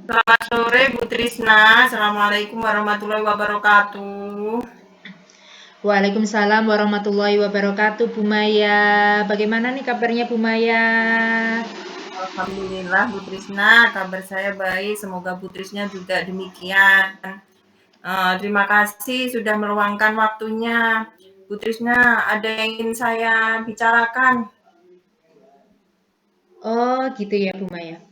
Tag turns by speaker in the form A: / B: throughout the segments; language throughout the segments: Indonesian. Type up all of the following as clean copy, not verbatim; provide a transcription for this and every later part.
A: Selamat sore Bu Trisna. Assalamualaikum warahmatullahi wabarakatuh.
B: Waalaikumsalam warahmatullahi wabarakatuh, Bu Maya. Bagaimana nih kabarnya Bu Maya?
A: Alhamdulillah Bu Trisna, kabar saya baik. Semoga Bu Trisna juga demikian. Terima kasih sudah meluangkan waktunya. Bu Trisna, ada yang ingin saya bicarakan.
B: Oh, gitu ya Bu Maya.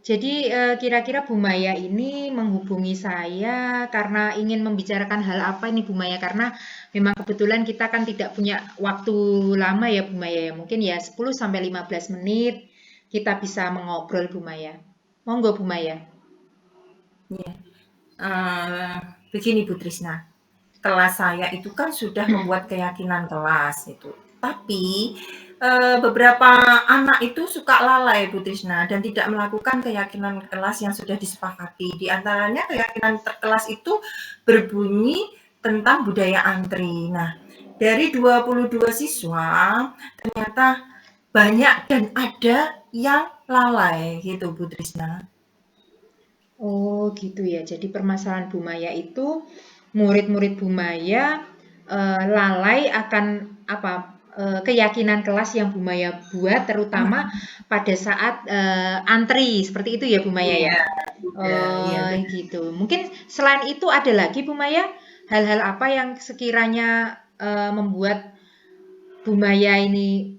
B: Jadi kira-kira Bu Maya ini menghubungi saya karena ingin membicarakan hal apa ini Bu Maya? Karena memang kebetulan kita kan tidak punya waktu lama ya Bu Maya ya. Mungkin ya 10 sampai 15 menit kita bisa mengobrol Bu Maya. Monggo Bu Maya.
A: Ya. Uh, Begini Bu Trisna, kelas saya itu kan sudah membuat keyakinan kelas itu. Tapi beberapa anak itu suka lalai Bu Trisna dan tidak melakukan keyakinan kelas yang sudah disepakati. Di antaranya keyakinan kelas itu berbunyi tentang budaya antri. Nah, dari 22 siswa ternyata banyak dan ada yang lalai gitu Bu Trisna.
B: Oh gitu ya. Jadi permasalahan Bu Maya itu murid-murid Bu Maya lalai akan apa keyakinan kelas yang Bu Maya buat terutama pada saat antri seperti itu ya Bu Maya ya.
A: Iya, iya,
B: Oh
A: benar.
B: gitu. Mungkin selain itu ada lagi Bu Maya hal-hal apa yang sekiranya membuat Bu Maya ini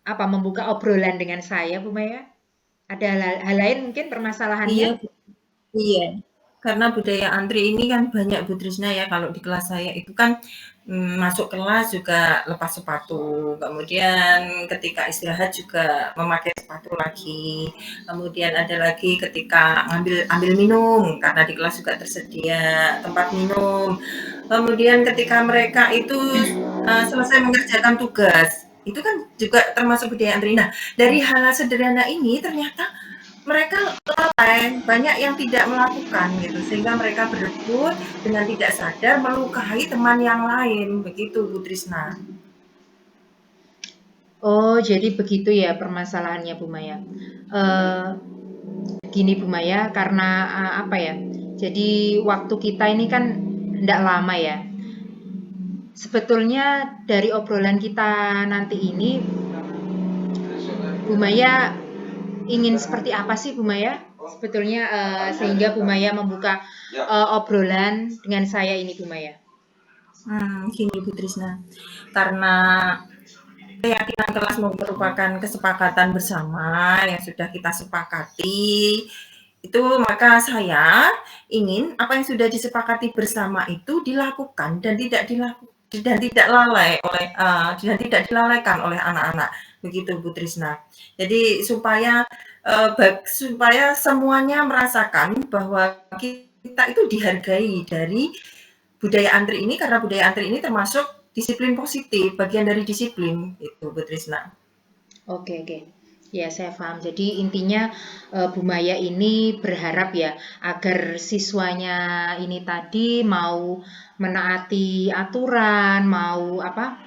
B: apa membuka obrolan dengan saya Bu Maya? Ada hal lain mungkin permasalahannya?
A: Iya, iya, karena budaya antri ini kan banyak Bu Trisna ya, kalau di kelas saya itu kan masuk kelas juga lepas sepatu, kemudian ketika istirahat juga memakai sepatu lagi, kemudian ada lagi ketika ngambil ambil minum karena di kelas juga tersedia tempat minum, kemudian ketika mereka itu selesai mengerjakan tugas, itu kan juga termasuk budaya antri. Nah, dari hal sederhana ini ternyata mereka lalai, banyak yang tidak melakukan gitu, sehingga mereka berebut dengan tidak sadar melukai teman yang lain, begitu Bu Trisna.
B: Oh, jadi begitu ya permasalahannya Bu Maya. Eh, Gini Bu Maya, karena apa ya? Jadi waktu kita ini kan tidak lama ya. Sebetulnya dari obrolan kita nanti ini, Bu Maya ingin seperti apa sih Bu Maya? Sebetulnya sehingga Bu Maya membuka obrolan dengan saya ini Bu Maya.
A: Gini Bu Trisna, karena keyakinan kelas merupakan kesepakatan bersama yang sudah kita sepakati, itu maka saya ingin apa yang sudah disepakati bersama itu dilakukan dan tidak lalai oleh dan tidak dilalaikan oleh anak-anak, begitu Bu Trisna. Jadi supaya semuanya merasakan bahwa kita itu dihargai dari budaya antri ini, karena budaya antri ini termasuk disiplin positif, bagian dari disiplin itu Bu Trisna.
B: Oke, oke. Ya, saya paham. Jadi intinya Bu Maya ini berharap ya agar siswanya ini tadi mau menaati aturan, mau apa?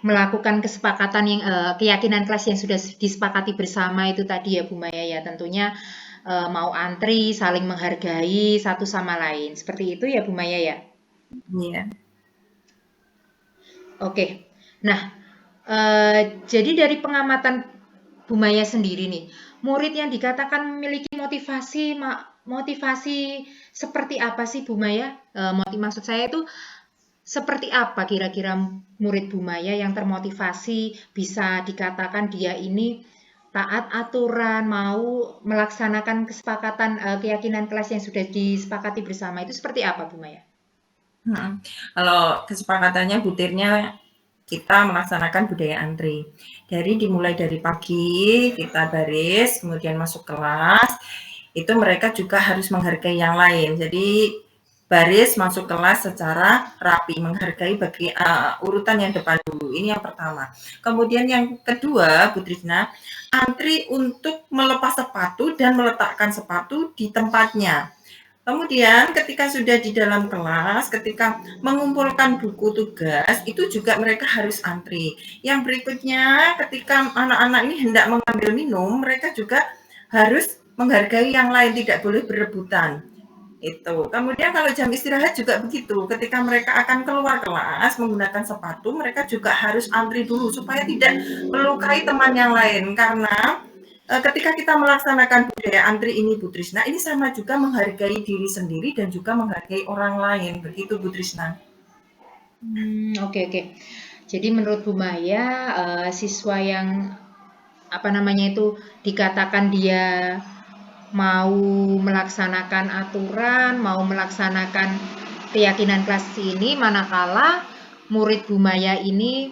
B: Melakukan kesepakatan yang keyakinan kelas yang sudah disepakati bersama itu tadi ya Bu Maya ya. Tentunya mau antri, saling menghargai satu sama lain. Seperti itu ya Bu Maya ya.
A: Iya.
B: Oke. Nah, jadi dari pengamatan Bu Maya sendiri nih, murid yang dikatakan memiliki motivasi seperti apa sih Bu Maya? Maksud saya itu seperti apa kira-kira murid Bu Maya yang termotivasi bisa dikatakan dia ini taat aturan, mau melaksanakan kesepakatan keyakinan kelas yang sudah disepakati bersama itu seperti apa Bu Maya?
A: Kalau kesepakatannya butirnya kita melaksanakan budaya antri. Dimulai dari pagi kita baris, kemudian masuk kelas, itu mereka juga harus menghargai yang lain. Jadi baris masuk kelas secara rapi, menghargai bagi urutan yang depan dulu. Ini yang pertama. Kemudian yang kedua, Bu Trisna, antri untuk melepas sepatu dan meletakkan sepatu di tempatnya. Kemudian ketika sudah di dalam kelas, ketika mengumpulkan buku tugas, itu juga mereka harus antri. Yang berikutnya, ketika anak-anak ini hendak mengambil minum, mereka juga harus menghargai yang lain, tidak boleh berebutan. Itu. Kemudian kalau jam istirahat juga begitu, ketika mereka akan keluar kelas menggunakan sepatu, mereka juga harus antri dulu supaya tidak melukai teman yang lain. Karena ketika kita melaksanakan budaya antri ini, Bu Trisna, ini sama juga menghargai diri sendiri dan juga menghargai orang lain. Begitu, Bu Trisna.
B: Oke, oke. Jadi menurut Bu Maya, siswa yang apa namanya itu dikatakan dia mau melaksanakan aturan, mau melaksanakan keyakinan kelas ini, manakala murid Bu Maya ini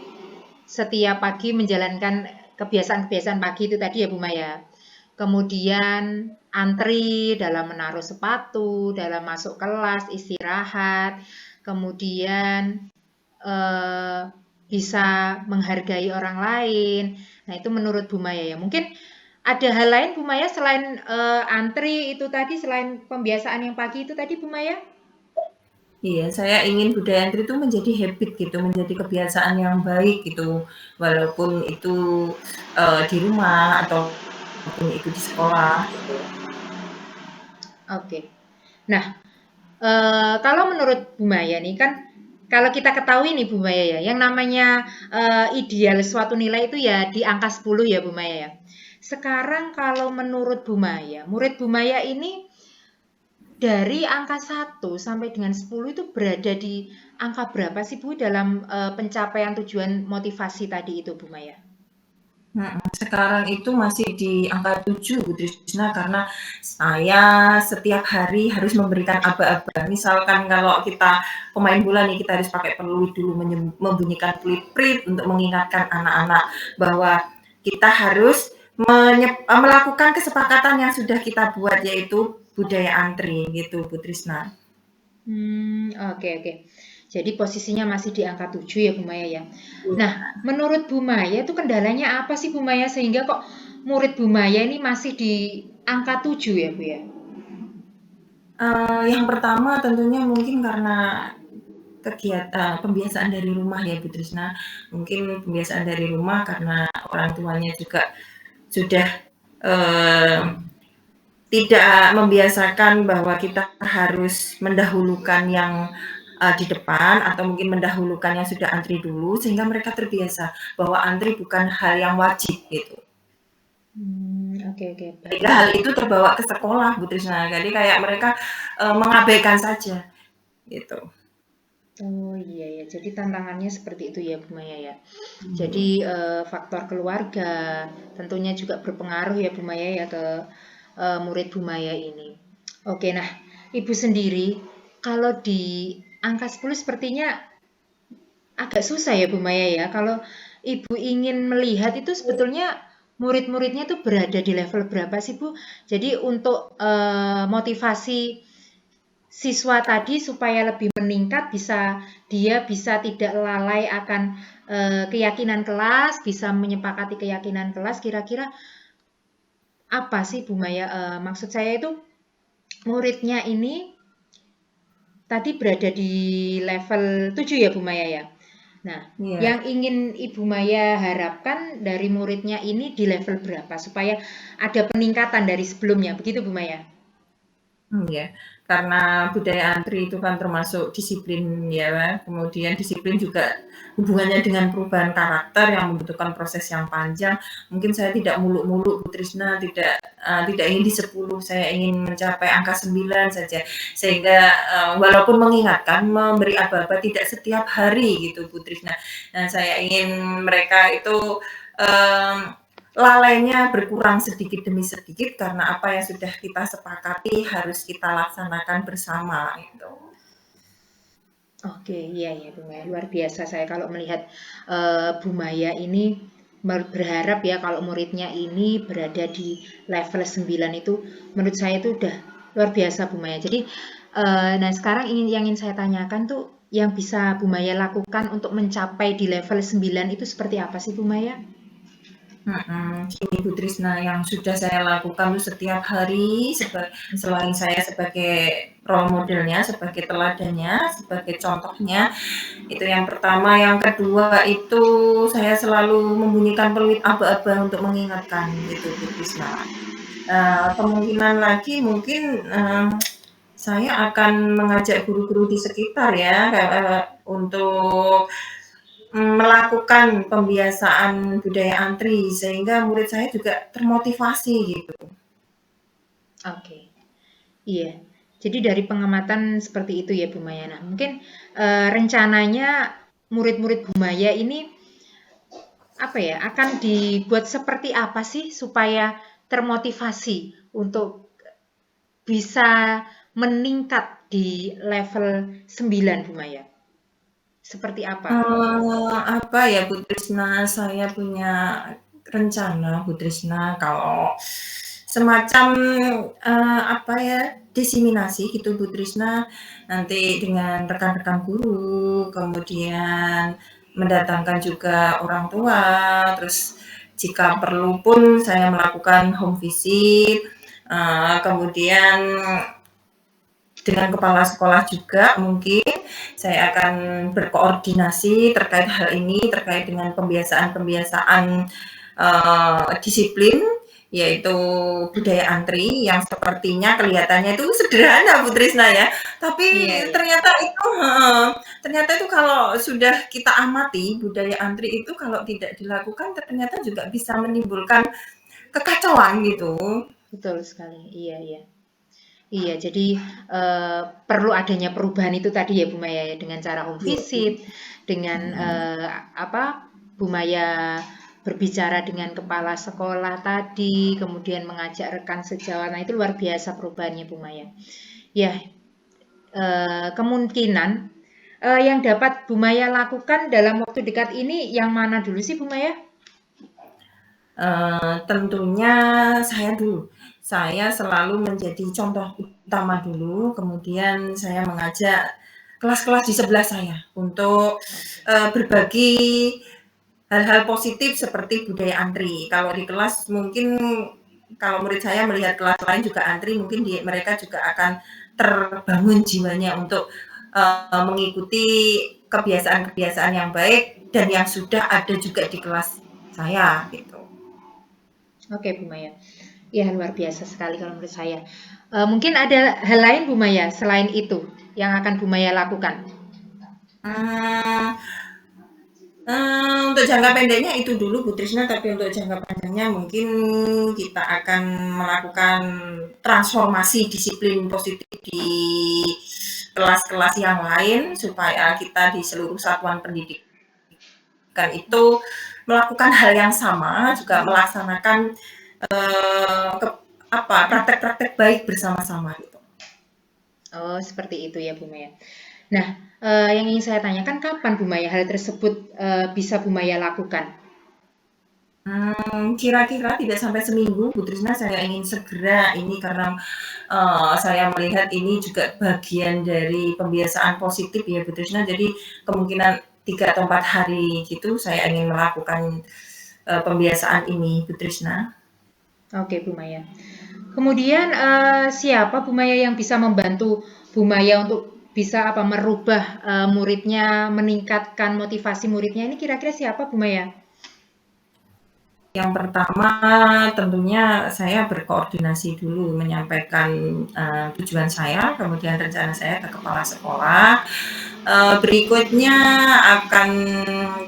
B: setiap pagi menjalankan kebiasaan-kebiasaan pagi itu tadi ya Bu Maya. Kemudian antri dalam menaruh sepatu, dalam masuk kelas, istirahat, kemudian bisa menghargai orang lain. Nah, itu menurut Bu Maya ya. Mungkin ada hal lain Bu Maya selain antri itu tadi, selain pembiasaan yang pagi itu tadi Bu Maya?
A: Iya, saya ingin budaya antri itu menjadi habit gitu, menjadi kebiasaan yang baik gitu, walaupun itu di rumah ataupun itu di sekolah gitu.
B: Oke. Nah, kalau menurut Bu Maya nih kan, kalau kita ketahui nih Bu Maya ya, yang namanya ideal suatu nilai itu ya di angka 10 ya Bu Maya ya. Sekarang kalau menurut Bu Maya, murid Bu Maya ini dari angka 1 sampai dengan 10 itu berada di angka berapa sih Bu dalam pencapaian tujuan motivasi tadi itu Bu Maya?
A: Sekarang itu masih di angka 7 Bu Trisna, karena saya setiap hari harus memberikan aba-aba. Misalkan kalau kita pemain bola nih, kita harus pakai peluit dulu, membunyikan peluit untuk mengingatkan anak-anak bahwa kita harus melakukan kesepakatan yang sudah kita buat, yaitu budaya antri gitu Bu Trisna.
B: Oke, oke. Jadi posisinya masih di angka 7 ya Bu Maya ya. Nah, menurut Bu Maya itu kendalanya apa sih Bu Maya sehingga kok murid Bu Maya ini masih di angka 7 ya Bu ya?
A: Yang pertama tentunya mungkin karena kegiatan pembiasaan dari rumah ya Bu Trisna. Mungkin pembiasaan dari rumah karena orang tuanya juga sudah tidak membiasakan bahwa kita harus mendahulukan yang di depan atau mungkin mendahulukan yang sudah antri dulu, sehingga mereka terbiasa bahwa antri bukan hal yang wajib gitu.
B: Oke, oke.
A: Sehingga hal itu terbawa ke sekolah Bu Trisna. Jadi kayak mereka mengabaikan saja gitu.
B: Oh iya ya, jadi tantangannya seperti itu ya Bu Maya ya. Jadi faktor keluarga tentunya juga berpengaruh ya Bu Maya ya ke murid Bu Maya ini. Oke, nah Ibu sendiri kalau di angka 10 sepertinya agak susah ya Bu Maya ya. Kalau Ibu ingin melihat itu sebetulnya murid-muridnya itu berada di level berapa sih Bu? Jadi untuk motivasi siswa tadi supaya lebih meningkat dia bisa tidak lalai akan keyakinan kelas, bisa menyepakati keyakinan kelas. Kira-kira apa sih Bu Maya? Maksud saya itu muridnya ini tadi berada di level 7 ya Bu Maya ya. Nah,
A: Iya.
B: yang ingin Ibu Maya harapkan dari muridnya ini di level berapa supaya ada peningkatan dari sebelumnya. Begitu Bu Maya?
A: Ya, karena budaya antri itu kan termasuk disiplin ya, kemudian disiplin juga hubungannya dengan perubahan karakter yang membutuhkan proses yang panjang. Mungkin saya tidak muluk-muluk Bu Trisna, tidak ingin di 10, saya ingin mencapai angka 9 saja. Sehingga walaupun mengingatkan, memberi aba-aba tidak setiap hari gitu Bu Trisna. Nah, saya ingin mereka itu lalainya berkurang sedikit demi sedikit karena apa yang sudah kita sepakati harus kita laksanakan bersama gitu.
B: Oke, iya ya Bu Maya, luar biasa saya kalau melihat Bu Maya ini berharap ya kalau muridnya ini berada di level 9 itu menurut saya itu udah luar biasa Bu Maya. Jadi nah sekarang yang ingin saya tanyakan tuh yang bisa Bu Maya lakukan untuk mencapai di level 9 itu seperti apa sih Bu Maya?
A: Ini Bu Trisna yang sudah saya lakukan setiap hari selain saya sebagai role modelnya, sebagai teladannya, sebagai contohnya, itu yang pertama. Yang kedua itu saya selalu membunyikan peluit aba-aba untuk mengingatkan gitu Bu Trisna. Kemungkinan lagi mungkin, saya akan mengajak guru-guru di sekitar ya, untuk melakukan pembiasaan budaya antri sehingga murid saya juga termotivasi gitu.
B: Oke. Iya. Jadi dari pengamatan seperti itu ya Bu Maya. Nah, mungkin rencananya murid-murid Bu Maya ini apa ya, akan dibuat seperti apa sih supaya termotivasi untuk bisa meningkat di level 9 Bu Maya? Seperti apa?
A: Apa ya Bu Trisna, saya punya rencana Bu Trisna kalau semacam, apa ya, diseminasi gitu Bu Trisna, nanti dengan rekan-rekan guru, kemudian mendatangkan juga orang tua, terus jika perlu pun saya melakukan home visit, kemudian dengan kepala sekolah juga mungkin saya akan berkoordinasi terkait hal ini, terkait dengan pembiasaan-pembiasaan disiplin, yaitu budaya antri yang sepertinya kelihatannya itu sederhana Bu Trisna ya, tapi
B: Iya, iya.
A: ternyata itu kalau sudah kita amati budaya antri itu kalau tidak dilakukan ternyata juga bisa menimbulkan kekacauan gitu.
B: Betul sekali. Iya, iya. Iya, jadi perlu adanya perubahan itu tadi ya Bu Maya ya, dengan cara home
A: Iya,
B: visit, dengan apa Bu Maya berbicara dengan kepala sekolah tadi, kemudian mengajak rekan sejawat. Nah, itu luar biasa perubahannya Bu Maya. Ya, kemungkinan yang dapat Bu Maya lakukan dalam waktu dekat ini yang mana dulu sih Bu Maya?
A: Tentunya saya dulu. Saya selalu menjadi contoh utama dulu, kemudian saya mengajak kelas-kelas di sebelah saya untuk berbagi hal-hal positif seperti budaya antri. Kalau di kelas mungkin kalau murid saya melihat kelas lain juga antri, mungkin mereka juga akan terbangun jiwanya untuk mengikuti kebiasaan-kebiasaan yang baik dan yang sudah ada juga di kelas saya gitu.
B: Oke Bu Maya. Ya, luar biasa sekali kalau menurut saya. Mungkin ada hal lain Bu Maya selain itu yang akan Bu Maya lakukan.
A: Hmm, untuk jangka pendeknya itu dulu Bu Trisna, tapi untuk jangka panjangnya mungkin kita akan melakukan transformasi disiplin positif di kelas-kelas yang lain supaya kita di seluruh satuan pendidikan itu melakukan hal yang sama, juga melaksanakan ke, praktek-praktek baik bersama-sama gitu.
B: Oh, seperti itu ya Bu Maya. Nah, yang ingin saya tanyakan kapan Bu Maya hal tersebut bisa Bu Maya lakukan?
A: Kira-kira tidak sampai seminggu, Bu Trisna, saya ingin segera ini karena saya melihat ini juga bagian dari pembiasaan positif ya Bu Trisna. Jadi kemungkinan 3 atau 4 hari gitu saya ingin melakukan pembiasaan ini Bu Trisna.
B: Oke Bu Maya. Kemudian siapa Bu Maya yang bisa membantu Bu Maya untuk bisa apa merubah muridnya, meningkatkan motivasi muridnya ini kira-kira siapa Bu Maya?
A: Yang pertama tentunya saya berkoordinasi dulu menyampaikan tujuan saya, kemudian rencana saya ke kepala sekolah. Berikutnya akan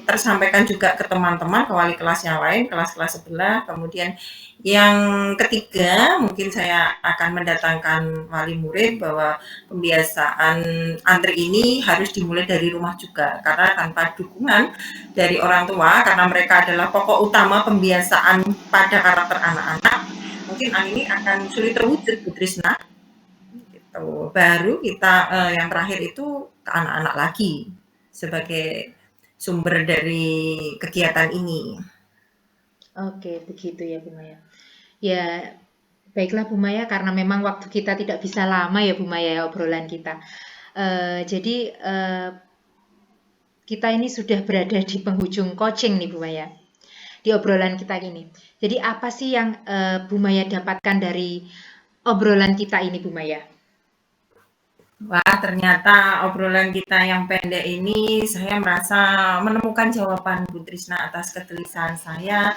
A: tersampaikan juga ke teman-teman, ke wali kelas yang lain, kelas-kelas sebelah. Kemudian yang ketiga, mungkin saya akan mendatangkan wali murid bahwa pembiasaan antri ini harus dimulai dari rumah juga. Karena tanpa dukungan dari orang tua, karena mereka adalah pokok utama pembiasaan pada karakter anak-anak, mungkin ini akan sulit terwujud, Bu Trisna. Gitu. Baru kita yang terakhir itu ke anak-anak lagi sebagai sumber dari kegiatan ini.
B: Oke, begitu ya Bu Maya. Ya, baiklah Bu Maya, karena memang waktu kita tidak bisa lama ya Bu Maya ya, obrolan kita. Jadi kita ini sudah berada di penghujung coaching nih Bu Maya, di obrolan kita ini. Jadi apa sih yang Bu Maya dapatkan dari obrolan kita ini Bu Maya?
A: Wah, ternyata obrolan kita yang pendek ini saya merasa menemukan jawaban Bu Trisna atas kegelisahan saya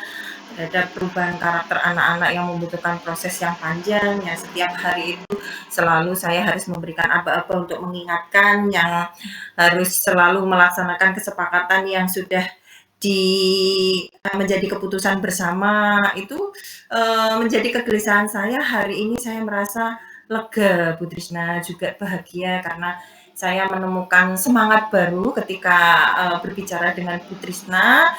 A: terhadap perubahan karakter anak-anak yang membutuhkan proses yang panjang, yang setiap hari itu selalu saya harus memberikan aba-aba untuk mengingatkan, yang harus selalu melaksanakan kesepakatan yang sudah di menjadi keputusan bersama itu menjadi kegelisahan saya. Hari ini saya merasa lega, Bu Trisna, juga bahagia karena saya menemukan semangat baru ketika berbicara dengan Bu Trisna,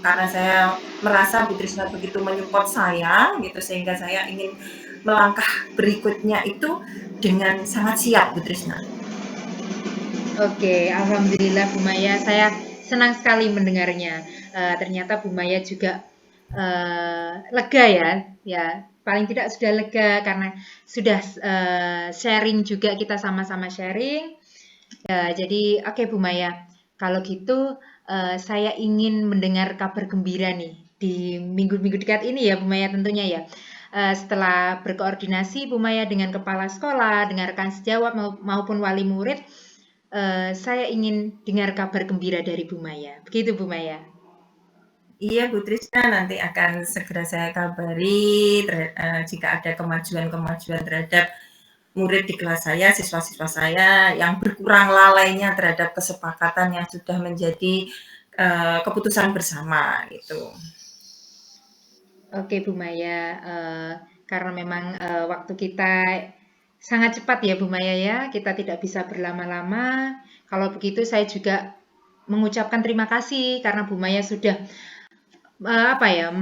A: karena saya merasa Bu Trisna begitu menyupport saya gitu, sehingga saya ingin melangkah berikutnya itu dengan sangat siap, Bu Trisna.
B: Oke, alhamdulillah Bu Maya, saya senang sekali mendengarnya. Ternyata Bu Maya juga lega ya, ya paling tidak sudah lega karena sudah sharing juga kita sama-sama sharing. Ya, jadi oke Bu Maya, kalau gitu saya ingin mendengar kabar gembira nih di minggu-minggu dekat ini ya Bu Maya tentunya ya. Setelah berkoordinasi Bu Maya dengan kepala sekolah, dengan rekan sejawat maupun wali murid, saya ingin dengar kabar gembira dari Bu Maya. Begitu Bu Maya.
A: Iya, Bu Trisna, nanti akan segera saya kabari jika ada kemajuan-kemajuan terhadap murid di kelas saya, siswa-siswa saya yang berkurang lalainya terhadap kesepakatan yang sudah menjadi keputusan bersama gitu.
B: Oke Bu Maya, karena memang waktu kita sangat cepat ya Bu Maya ya, kita tidak bisa berlama-lama. Kalau begitu saya juga mengucapkan terima kasih karena Bu Maya sudah apa ya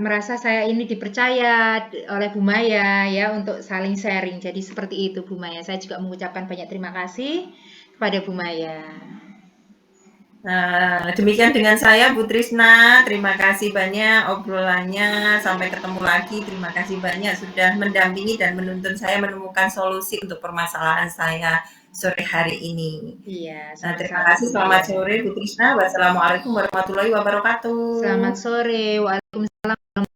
B: merasa saya ini dipercaya oleh Bu Maya ya untuk saling sharing. Jadi seperti itu Bu Maya. Saya juga mengucapkan banyak terima kasih kepada Bu Maya.
A: Nah, demikian dengan saya, Bu Trisna. Terima kasih banyak obrolannya. Sampai ketemu lagi. Terima kasih banyak sudah mendampingi dan menuntun saya menemukan solusi untuk permasalahan saya sore hari ini.
B: Iya,
A: Nah, terima
B: sama-sama
A: kasih.
B: Bu
A: Selamat
B: Maya.
A: sore, Bu Trisna. Wassalamualaikum warahmatullahi wabarakatuh.
B: Selamat sore. Waalaikumsalam.